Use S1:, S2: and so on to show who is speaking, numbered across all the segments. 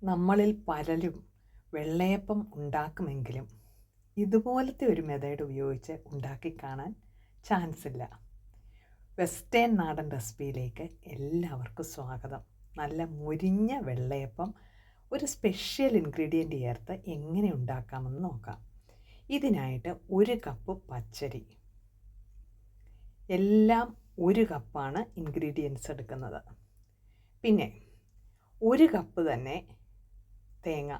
S1: നമ്മളിൽ പലരും വെള്ളയപ്പം ഉണ്ടാക്കുമെങ്കിലും ഇതുപോലത്തെ ഒരു മെത്തേഡ് ഉപയോഗിച്ച് ഉണ്ടാക്കി കാണാൻ ചാൻസ് ഇല്ല. വെസ്റ്റേൺ നാടൻ റെസിപ്പിയിലേക്ക് എല്ലാവർക്കും സ്വാഗതം. നല്ല മുരിഞ്ഞ വെള്ളയപ്പം ഒരു സ്പെഷ്യൽ ഇൻഗ്രീഡിയൻറ്റ് ചേർത്ത് എങ്ങനെ ഉണ്ടാക്കാമെന്ന് നോക്കാം. ഇതിനായിട്ട് 1 കപ്പ് പച്ചരി, എല്ലാം 1 കപ്പാണ് ഇൻഗ്രീഡിയൻസ് എടുക്കുന്നത്. പിന്നെ 1 കപ്പ് തന്നെ തേങ്ങ,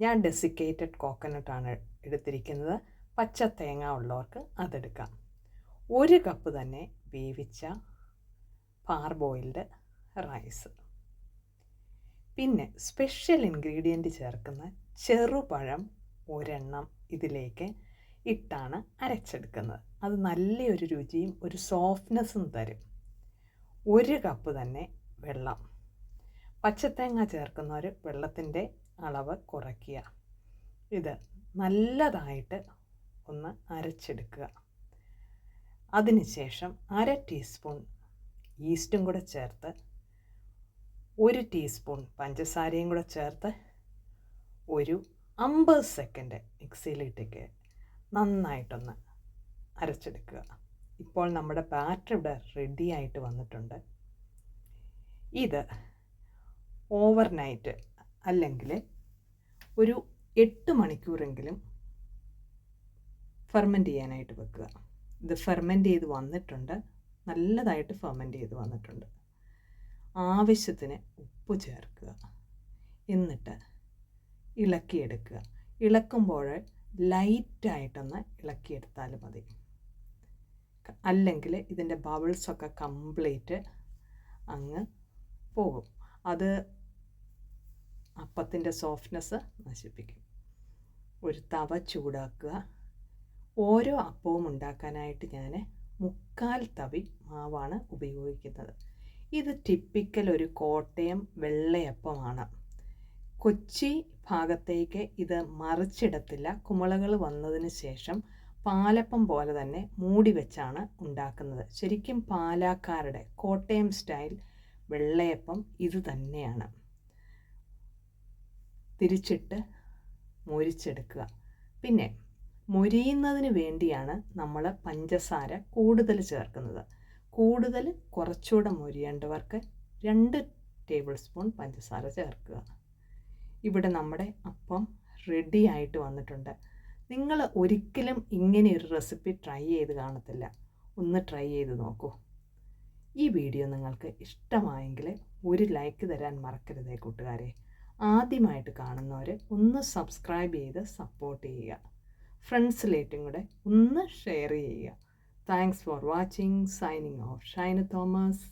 S1: ഞാൻ ഡെസിക്കേറ്റഡ് കോക്കനട്ടാണ് എടുത്തിരിക്കുന്നത്. പച്ച തേങ്ങ ഉള്ളവർക്ക് അതെടുക്കാം. 1 കപ്പ് തന്നെ വേവിച്ച പാർബോയിൽഡ് റൈസ്. പിന്നെ സ്പെഷ്യൽ ഇൻഗ്രീഡിയൻറ്റ് ചേർക്കുന്ന ചെറുപഴം ഒരെണ്ണം ഇതിലേക്ക് ഇട്ടാണ് അരച്ചെടുക്കുന്നത്. അത് നല്ലൊരു രുചിയും ഒരു സോഫ്റ്റ്നെസ്സും തരും. 1 കപ്പ് തന്നെ വെള്ളം. പച്ചത്തേങ്ങ ചേർക്കുന്നവർ വെള്ളത്തിൻ്റെ അളവ് കുറയ്ക്കുക. ഇത് നല്ലതായിട്ട് ഒന്ന് അരച്ചെടുക്കുക. അതിനുശേഷം 1/2 ടീസ്പൂൺ ഈസ്റ്റും കൂടെ ചേർത്ത് 1 ടീസ്പൂൺ പഞ്ചസാരയും കൂടെ ചേർത്ത് ഒരു 50 സെക്കൻഡ് മിക്സിയിലിട്ടേക്ക് നന്നായിട്ടൊന്ന് അരച്ചെടുക്കുക. ഇപ്പോൾ നമ്മുടെ ബാറ്റർ ഇവിടെ റെഡി ആയിട്ട് വന്നിട്ടുണ്ട്. ഇത് ഓവർനൈറ്റ് അല്ലെങ്കിൽ ഒരു 8 മണിക്കൂറെങ്കിലും ഫെർമെൻറ്റ് ചെയ്യാനായിട്ട് വെക്കുക. ഇത് ഫെർമെൻറ്റ് ചെയ്ത് വന്നിട്ടുണ്ട്, നല്ലതായിട്ട് ഫെർമെൻറ്റ് ചെയ്ത് വന്നിട്ടുണ്ട്. ആവശ്യത്തിന് ഉപ്പ് ചേർക്കുക. എന്നിട്ട് ഇളക്കിയെടുക്കുക. ഇളക്കുമ്പോൾ ലൈറ്റായിട്ടൊന്ന് ഇളക്കിയെടുത്താൽ മതി. അല്ലെങ്കിൽ ഇതിൻ്റെ ബബിൾസൊക്കെ കംപ്ലീറ്റ് അങ്ങ് പോകും. അത് അപ്പത്തിൻ്റെ സോഫ്റ്റ്നെസ് നശിപ്പിക്കും. ഒരു തവ ചൂടാക്കുക. ഓരോ അപ്പവും ഉണ്ടാക്കാനായിട്ട് ഞാൻ 3/4 തവി മാവാണ് ഉപയോഗിക്കുന്നത്. ഇത് ടിപ്പിക്കൽ ഒരു കോട്ടയം വെള്ളയപ്പമാണ്. കൊച്ചി ഭാഗത്തേക്ക് ഇത് മറിച്ചിടത്തില്ല. കുമിളകൾ വന്നതിന് ശേഷം പാലപ്പം പോലെ തന്നെ മൂടി വെച്ചാണ് ഉണ്ടാക്കുന്നത്. ശരിക്കും പാലക്കാരുടെ കോട്ടയം സ്റ്റൈൽ വെള്ളയപ്പം ഇത് തന്നെയാണ്. തിരിച്ചിട്ട് മൊരിച്ചെടുക്കുക. പിന്നെ മൊരിയുന്നതിന് വേണ്ടിയാണ് നമ്മൾ പഞ്ചസാര കൂടുതൽ ചേർക്കുന്നത്. കൂടുതൽ കുറച്ചുകൂടെ മൊരിയേണ്ടവർക്ക് 2 ടേബിൾ സ്പൂൺ പഞ്ചസാര ചേർക്കുക. ഇവിടെ നമ്മുടെ അപ്പം റെഡി ആയിട്ട് വന്നിട്ടുണ്ട്. നിങ്ങൾ ഒരിക്കലും ഇങ്ങനെയൊരു റെസിപ്പി ട്രൈ ചെയ്ത് കാണത്തില്ല. ഒന്ന് ട്രൈ ചെയ്ത് നോക്കൂ. ഈ വീഡിയോ നിങ്ങൾക്ക് ഇഷ്ടമായെങ്കിൽ ഒരു ലൈക്ക് തരാൻ മറക്കരുതേ കൂട്ടുകാരെ. ആദ്യമായിട്ട് കാണുന്നവർ ഒന്ന് സബ്സ്ക്രൈബ് ചെയ്ത് സപ്പോർട്ട് ചെയ്യുക. ഫ്രണ്ട്സിലേറ്റും കൂടെ ഒന്ന് ഷെയർ ചെയ്യുക. Thanks for watching. Signing off Shaina Thomas.